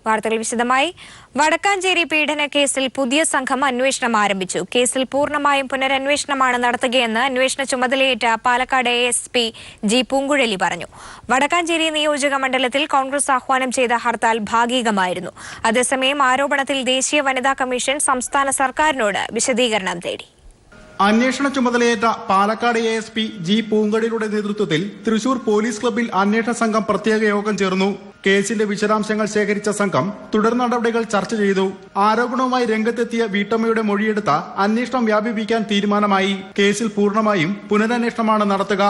വാർത്തകൾ വിശദമായി. വടക്കാഞ്ചേരി പീഡന കേസിൽ പുതിയ സംഘം അന്വേഷണം ആരംഭിച്ചു. കേസിൽ പൂർണ്ണമായും പുനരന്വേഷണമാണ് നടത്തുകയെന്ന് അന്വേഷണ ചുമതലയേറ്റ പാലക്കാട് ASP G പൂങ്കുഴലി പറഞ്ഞു. വടക്കാഞ്ചേരി നിയോജക മണ്ഡലത്തിൽ കോൺഗ്രസ് ആഹ്വാനം ചെയ്ത ഹർത്താൽ ഭാഗികമായിരുന്നു. അതേസമയം ആരോപണത്തിൽ ദേശീയ വനിതാ കമ്മീഷൻ സംസ്ഥാന സർക്കാരിനോട് വിശദീകരണം തേടി. അന്വേഷണ ചുമതലയേറ്റ പാലക്കാട് ASP G പൂങ്കുഴലിയുടെ നേതൃത്വത്തിൽ തൃശൂർ പോലീസ് ക്ലബ്ബിൽ അന്വേഷണ സംഘം പ്രത്യേക യോഗം ചേർന്നു. കേസിന്റെ വിശദാംശങ്ങൾ ശേഖരിച്ച സംഘം തുടർ നടപടികൾ ചർച്ച ചെയ്തു. ആരോപണവുമായി രംഗത്തെത്തിയ വീട്ടമ്മയുടെ മൊഴിയെടുത്ത അന്വേഷണം വ്യാപിപ്പിക്കാൻ തീരുമാനമായി. കേസിൽ പൂർണ്ണമായും പുനരന്വേഷണമാണ് നടത്തുക.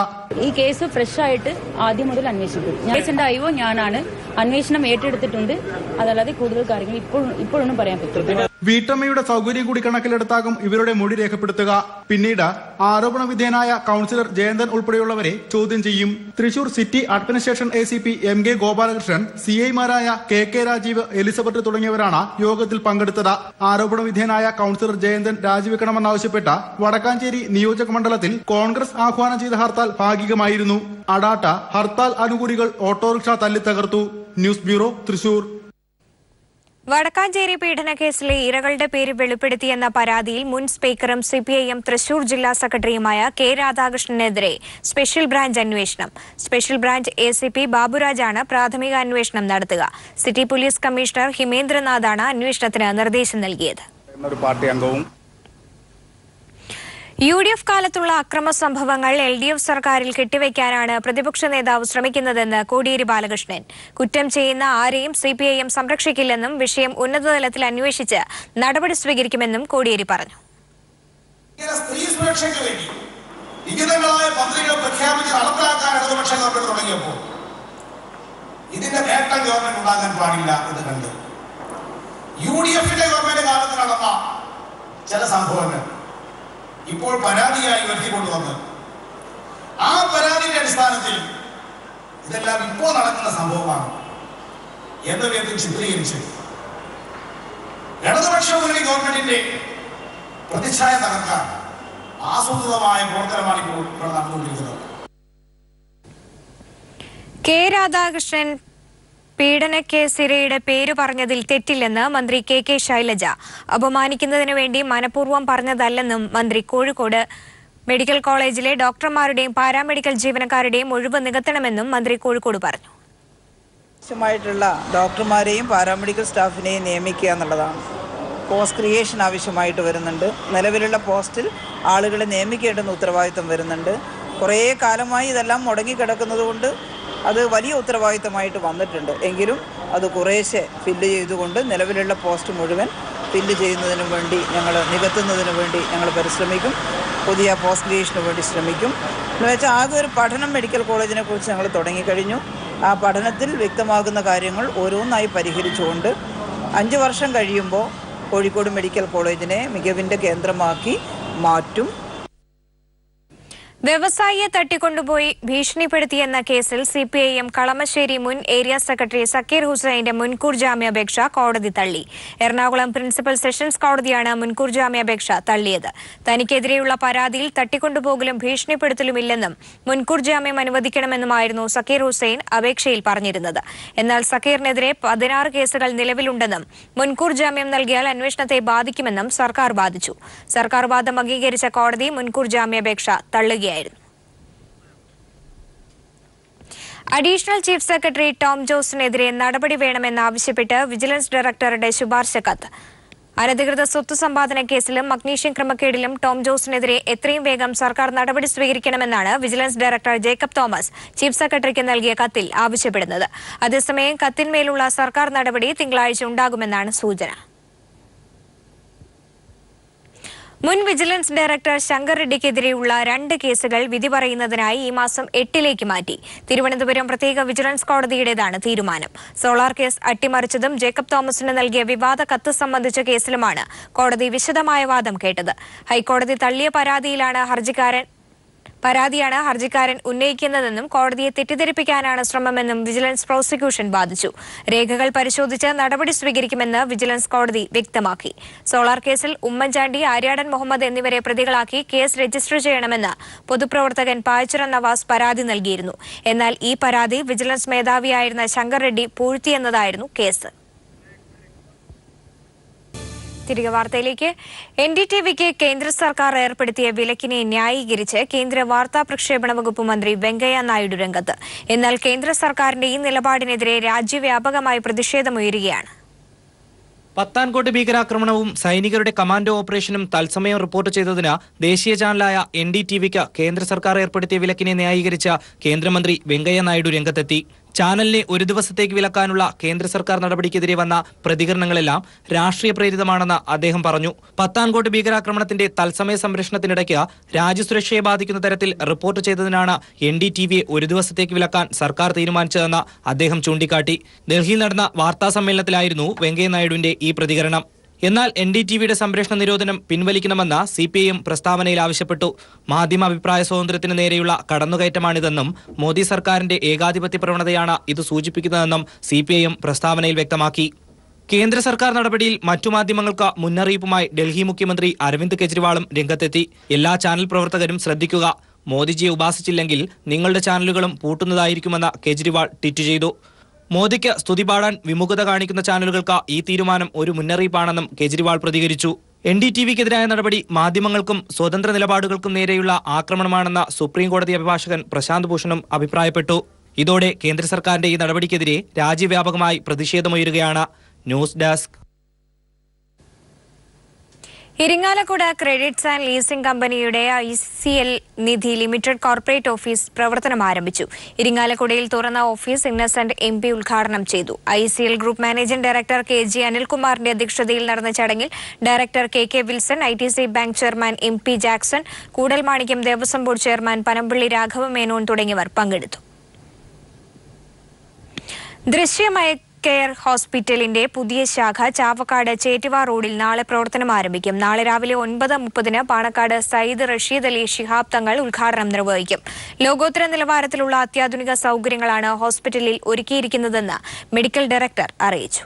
ഈ കേസ് ഫ്രഷ് ആയിട്ട് ആദ്യം മുതൽ അന്വേഷിക്കും. കേസിന്റെ IO ഞാനാണ്. അന്വേഷണം ഏറ്റെടുത്തിട്ടുണ്ട്. അതല്ലാതെ കൂടുതൽ കാര്യങ്ങൾ ഇപ്പോഴൊന്നും പറയാൻ പറ്റില്ല. വീട്ടമ്മയുടെ സൗകര്യം കൂടി കണക്കിലെടുത്താകും ഇവരുടെ മൊഴി രേഖപ്പെടുത്തുക. പിന്നീട് ആരോപണ വിധേയനായ കൌൺസിലർ ജയന്തൻ ഉൾപ്പെടെയുള്ളവരെ ചോദ്യം ചെയ്യും. Thrissur city administration ACP MK Gopalakrishnan, CI മാരായ KK രാജീവ്, എലിസബത്ത് തുടങ്ങിയവരാണ് യോഗത്തിൽ പങ്കെടുത്തത്. ആരോപണ വിധേയനായ കൌൺസിലർ ജയന്തൻ രാജിവെക്കണമെന്നാവശ്യപ്പെട്ട വടക്കാഞ്ചേരി നിയോജക മണ്ഡലത്തിൽ കോൺഗ്രസ് ആഹ്വാനം ചെയ്ത ഹർത്താൽ ഭാഗികമായിരുന്നു. അടാട്ട ഹർത്താൽ അനുകൂലികൾ ഓട്ടോറിക്ഷ തല്ലിത്തകർത്തു. News bureau, Thrissur. വടക്കാഞ്ചേരി പീഡനക്കേസിലെ ഇരകളുടെ പേര് വെളിപ്പെടുത്തിയെന്ന പരാതിയിൽ മുൻ സ്പീക്കറും CPIM തൃശൂർ ജില്ലാ സെക്രട്ടറിയുമായ K രാധാകൃഷ്ണനെതിരെ സ്പെഷ്യൽ ബ്രാഞ്ച് അന്വേഷണം. സ്പെഷ്യൽ ബ്രാഞ്ച് ACP ബാബുരാജാണ് പ്രാഥമിക അന്വേഷണം നടത്തുക. സിറ്റി പോലീസ് കമ്മീഷണർ ഹിമേന്ദ്രനാഥാണ് അന്വേഷണത്തിന് നിർദ്ദേശം നൽകിയത്. UDF കാലത്തുള്ള അക്രമ സംഭവങ്ങൾ LDF സർക്കാരിൽ കെട്ടിവയ്ക്കാനാണ് പ്രതിപക്ഷ നേതാവ് ശ്രമിക്കുന്നതെന്ന് കോടിയേരി ബാലകൃഷ്ണൻ. കുറ്റം ചെയ്യുന്ന ആരെയും CPIM സംരക്ഷിക്കില്ലെന്നും വിഷയം ഉന്നതതലത്തിൽ അന്വേഷിച്ച് നടപടി സ്വീകരിക്കുമെന്നും കോടിയേരി പറഞ്ഞു. ഇതിന്റെ നേട്ടം ഗവൺമെന്റ് ഉണ്ടാകാൻ പാടില്ല എന്ന് കണ്ട് UDFന്റെ ഗവൺമെന്റ് കാലത്ത് നടന്ന ചില സംഭവങ്ങൾ ഇപ്പോൾ പരാതിയായി ഉയർത്തിക്കൊണ്ടുവന്ന് ആ പരാതിയുടെ അടിസ്ഥാനത്തിൽ ഇതെല്ലാം ഇപ്പോൾ നടക്കുന്ന സംഭവമാണ് എന്ന വിധത്തിൽ ചിത്രീകരിച്ച് ഇടതുപക്ഷ മുന്നണി ഗവൺമെന്റിന്റെ പ്രതിച്ഛായ തകർക്കാൻ ആസൂത്രിതമായ പ്രവർത്തനമാണ് ഇപ്പോൾ നടന്നുകൊണ്ടിരിക്കുന്നത്. K രാധാകൃഷ്ണൻ പീഡനക്കേസിരയുടെ പേര് പറഞ്ഞതിൽ തെറ്റില്ലെന്ന് മന്ത്രി KK ശൈലജ. അപമാനിക്കുന്നതിനു വേണ്ടി മനഃപൂർവ്വം പറഞ്ഞതല്ലെന്നും മന്ത്രി കോഴിക്കോട് മെഡിക്കൽ കോളേജിലെ ഡോക്ടർമാരുടെയും പാരാമെഡിക്കൽ ജീവനക്കാരുടെയും ഒഴിവ് നികത്തണമെന്നും മന്ത്രി കോഴിക്കോട് പറഞ്ഞു. ആവശ്യമായിട്ടുള്ള ഡോക്ടർമാരെയും പാരാമെഡിക്കൽ സ്റ്റാഫിനെയും നിയമിക്കുക എന്നുള്ളതാണ്. പോസ്റ്റ് ക്രിയേഷൻ ആവശ്യമായിട്ട് വരുന്നുണ്ട്. നിലവിലുള്ള പോസ്റ്റിൽ ആളുകളെ നിയമിക്കേണ്ടുന്ന ഉത്തരവാദിത്വം വരുന്നുണ്ട്. കുറേ കാലമായി ഇതെല്ലാം മുടങ്ങിക്കിടക്കുന്നത് കൊണ്ട് അത് വലിയ ഉത്തരവാദിത്തമായിട്ട് വന്നിട്ടുണ്ട്. എങ്കിലും അത് കുറേശ്ശെ ഫില്ല് ചെയ്തുകൊണ്ട് നിലവിലുള്ള പോസ്റ്റ് മുഴുവൻ ഫില്ല് ചെയ്യുന്നതിന് വേണ്ടി നികത്തുന്നതിന് വേണ്ടി ഞങ്ങൾ പരിശ്രമിക്കും. പുതിയ പോസ്റ്റ് ക്രിയേഷന് വേണ്ടി ശ്രമിക്കും. എന്ന് വെച്ചാൽ ആകെ ഒരു പഠനം മെഡിക്കൽ കോളേജിനെ കുറിച്ച് ഞങ്ങൾ തുടങ്ങിക്കഴിഞ്ഞു. ആ പഠനത്തിൽ വ്യക്തമാകുന്ന കാര്യങ്ങൾ ഓരോന്നായി പരിഹരിച്ചുകൊണ്ട് 5 വർഷം കഴിയുമ്പോൾ കോഴിക്കോട് മെഡിക്കൽ കോളേജിനെ മികവിൻ്റെ കേന്ദ്രമാക്കി മാറ്റും. വ്യവസായിയെ തട്ടിക്കൊണ്ടുപോയി ഭീഷണിപ്പെടുത്തിയെന്ന കേസിൽ CPIM കളമശ്ശേരി മുൻ ഏരിയ സെക്രട്ടറി സക്കീർ ഹുസൈന്റെ മുൻകൂർ ജാമ്യാപേക്ഷ കോടതി തള്ളി. എറണാകുളം പ്രിൻസിപ്പൽ സെഷൻസ് കോടതിയാണ് മുൻകൂർ ജാമ്യാപേക്ഷ തള്ളിയത്. തനിക്കെതിരെയുള്ള പരാതിയിൽ തട്ടിക്കൊണ്ടുപോകലും ഭീഷണിപ്പെടുത്തലുമില്ലെന്നും മുൻകൂർ ജാമ്യം അനുവദിക്കണമെന്നുമായിരുന്നു സക്കീർ ഹുസൈൻ അപേക്ഷയിൽ പറഞ്ഞിരുന്നത്. എന്നാൽ സക്കീറിനെതിരെ 16 കേസുകൾ നിലവിലുണ്ടെന്നും മുൻകൂർ ജാമ്യം നൽകിയാൽ അന്വേഷണത്തെ ബാധിക്കുമെന്നും സർക്കാർ വാദിച്ചു. സർക്കാർ വാദം അംഗീകരിച്ച കോടതി മുൻകൂർ ജാമ്യാപേക്ഷ തള്ളുകയായിരുന്നു. അഡീഷണൽ ചീഫ് സെക്രട്ടറി ടോം ജോസിനെതിരെ നടപടി വേണമെന്നാവശ്യപ്പെട്ട് വിജിലൻസ് ഡയറക്ടറുടെ ശുപാർശ കത്ത്. അനധികൃത സ്വത്ത് സമ്പാദന കേസിലും മഗ്നീഷ്യം ക്രമക്കേടിലും ടോം ജോസിനെതിരെ എത്രയും വേഗം സർക്കാർ നടപടി സ്വീകരിക്കണമെന്നാണ് vigilance director Jacob Thomas chief സെക്രട്ടറിക്ക് നൽകിയ കത്തിൽ ആവശ്യപ്പെടുന്നത്. അതേസമയം കത്തിന്മേലുള്ള സർക്കാർ നടപടി തിങ്കളാഴ്ച ഉണ്ടാകുമെന്നാണ് സൂചന. മുൻ വിജിലൻസ് ഡയറക്ടർ ശങ്കർ റെഡ്ഡിക്കെതിരെയുള്ള 2 കേസുകൾ വിധി പറയുന്നതിനായി ഈ മാസം 8 മാറ്റി. തിരുവനന്തപുരം പ്രത്യേക വിജിലൻസ് കോടതിയുടേതാണ് തീരുമാനം. സോളാർ കേസ് അട്ടിമറിച്ചതും ജേക്കബ് തോമസിന് നൽകിയ വിവാദ കത്ത് സംബന്ധിച്ച കേസിലുമാണ് കോടതി വിശദമായ വാദം കേട്ടത്. ഹൈക്കോടതി തള്ളിയ പരാതിയാണ് ഹർജിക്കാരൻ ഉന്നയിക്കുന്നതെന്നും കോടതിയെ തെറ്റിദ്ധരിപ്പിക്കാനാണ് ശ്രമമെന്നും വിജിലൻസ് പ്രോസിക്യൂഷൻ വാദിച്ചു. രേഖകൾ പരിശോധിച്ച് നടപടി സ്വീകരിക്കുമെന്ന് വിജിലൻസ് കോടതി വ്യക്തമാക്കി. സോളാർ കേസിൽ ഉമ്മൻചാണ്ടി, ആര്യാടൻ മുഹമ്മദ് എന്നിവരെ പ്രതികളാക്കി കേസ് രജിസ്റ്റർ ചെയ്യണമെന്ന് പൊതുപ്രവർത്തകൻ പായച്ചിറ നവാസ് പരാതി നൽകിയിരുന്നു. എന്നാൽ ഈ പരാതി വിജിലൻസ് മേധാവിയായിരുന്ന ശങ്കർ റെഡ്ഡി പൂഴ്ത്തിയെന്നതായിരുന്നു കേസ്. തിരികെ വാർത്തയിലേക്ക്. NDTVക്ക് കേന്ദ്ര സർക്കാർ ഏർപ്പെടുത്തിയ വിലക്കിനെ ന്യായീകരിച്ച് കേന്ദ്ര വാർത്താ പ്രക്ഷേപണ വകുപ്പ് മന്ത്രി വെങ്കയ്യ നായിഡു രംഗത്ത്. എന്നാൽ കേന്ദ്ര സർക്കാരിന്റെ ഈ നിലപാടിനെതിരെ രാജ്യവ്യാപകമായി പ്രതിഷേധമുയരുകയാണ്. പത്താൻകോട്ട് ഭീകരാക്രമണവും സൈനികരുടെ കമാൻഡോ ഓപ്പറേഷനും തത്സമയം റിപ്പോർട്ട് ചെയ്തതിന് ദേശീയ ചാനലായ NDTVക്ക് കേന്ദ്ര സർക്കാർ ഏർപ്പെടുത്തിയ വിലക്കിനെ ന്യായീകരിച്ച കേന്ദ്രമന്ത്രി വെങ്കയ്യ നായിഡു രംഗത്തെത്തി. ചാനലിനെ ഒരു ദിവസത്തേക്ക് വിലക്കാനുള്ള കേന്ദ്ര സർക്കാർ നടപടിക്കെതിരെ വന്ന പ്രതികരണങ്ങളെല്ലാം രാഷ്ട്രീയ പ്രേരിതമാണെന്ന് അദ്ദേഹം പറഞ്ഞു. പത്താൻകോട്ട് ഭീകരാക്രമണത്തിന്റെ തത്സമയ സംരക്ഷണത്തിനിടയ്ക്ക് രാജ്യസുരക്ഷയെ ബാധിക്കുന്ന തരത്തിൽ റിപ്പോർട്ട് ചെയ്തതിനാണ് NDTVയെ ഒരു ദിവസത്തേക്ക് വിലക്കാൻ സർക്കാർ തീരുമാനിച്ചതെന്ന് അദ്ദേഹം ചൂണ്ടിക്കാട്ടി. ഡൽഹിയിൽ നടന്ന വാർത്താ സമ്മേളനത്തിലായിരുന്നു വെങ്കയ്യ നായിഡുവിന്റെ ഈ പ്രതികരണം. എന്നാൽ NDTVയുടെ സംപ്രേഷണ നിരോധനം പിൻവലിക്കണമെന്ന് CPIM പ്രസ്താവനയിൽ ആവശ്യപ്പെട്ടു. മാധ്യമ അഭിപ്രായ സ്വാതന്ത്ര്യത്തിന് നേരെയുള്ള കടന്നുകയറ്റമാണിതെന്നും മോദി സർക്കാരിന്റെ ഏകാധിപത്യ പ്രവണതയാണ് ഇത് സൂചിപ്പിക്കുന്നതെന്നും CPIM പ്രസ്താവനയിൽ വ്യക്തമാക്കി. കേന്ദ്ര സർക്കാർ നടപടിയിൽ മറ്റു മാധ്യമങ്ങൾക്ക് മുന്നറിയിപ്പുമായി ഡൽഹി മുഖ്യമന്ത്രി അരവിന്ദ് കെജ്രിവാളും രംഗത്തെത്തി. എല്ലാ ചാനൽ പ്രവർത്തകരും ശ്രദ്ധിക്കുക, മോദിജിയെ ഉപാസിച്ചില്ലെങ്കിൽ നിങ്ങളുടെ ചാനലുകളും പൂട്ടുന്നതായിരിക്കുമെന്ന് കെജ്രിവാൾ ട്വീറ്റ് ചെയ്തു. മോദിക്ക് സ്തുതി പാടാൻ വിമുഖത കാണിക്കുന്ന ചാനലുകൾക്ക് ഈ തീരുമാനം ഒരു മുന്നറിയിപ്പാണെന്നും കെജ്രിവാൾ പ്രതികരിച്ചു. NDTVക്കെതിരായ നടപടി മാധ്യമങ്ങൾക്കും സ്വതന്ത്ര നിലപാടുകൾക്കും നേരെയുള്ള ആക്രമണമാണെന്ന് സുപ്രീം കോടതി അഭിഭാഷകൻ പ്രശാന്ത് ഭൂഷണും അഭിപ്രായപ്പെട്ടു. ഇതോടെ കേന്ദ്ര സർക്കാരിന്റെ ഈ നടപടിക്കെതിരെ രാജ്യവ്യാപകമായി പ്രതിഷേധമുയരുകയാണ്. News desk. Irinjalakuda credits and leasing കമ്പനിയുടെ ICL Nidhi limited corporate office പ്രവർത്തനം ആരംഭിച്ചു. ഇരിങ്ങാലക്കുടയിൽ തുറന്ന ഓഫീസ് ഇന്നസെന്റ് MP ഉദ്ഘാടനം ചെയ്തു. ICL group managing director KG അനിൽകുമാറിന്റെ അധ്യക്ഷതയിൽ നടന്ന ചടങ്ങിൽ director KK Wilson, ITC bank chairman MP Jackson, Koodalmanikyam Devaswom board chairman Panampilly Raghava Menon തുടങ്ങിയവർ പങ്കെടുത്തു. ദൃശ്യമയ കെയർ ഹോസ്പിറ്റലിന്റെ പുതിയ ശാഖ ചാവക്കാട് ചേറ്റുവ റോഡിൽ നാളെ പ്രവർത്തനം ആരംഭിക്കും. നാളെ രാവിലെ 9:30 പാണക്കാട് സയ്യിദ് റഷീദ് അലി ശിഹാബ് തങ്ങൾ ഉദ്ഘാടനം നിർവഹിക്കും. ലോകോത്തര നിലവാരത്തിലുള്ള അത്യാധുനിക സൗകര്യങ്ങളാണ് ഹോസ്പിറ്റലിൽ ഒരുക്കിയിരിക്കുന്നതെന്ന് മെഡിക്കൽ ഡയറക്ടർ അറിയിച്ചു.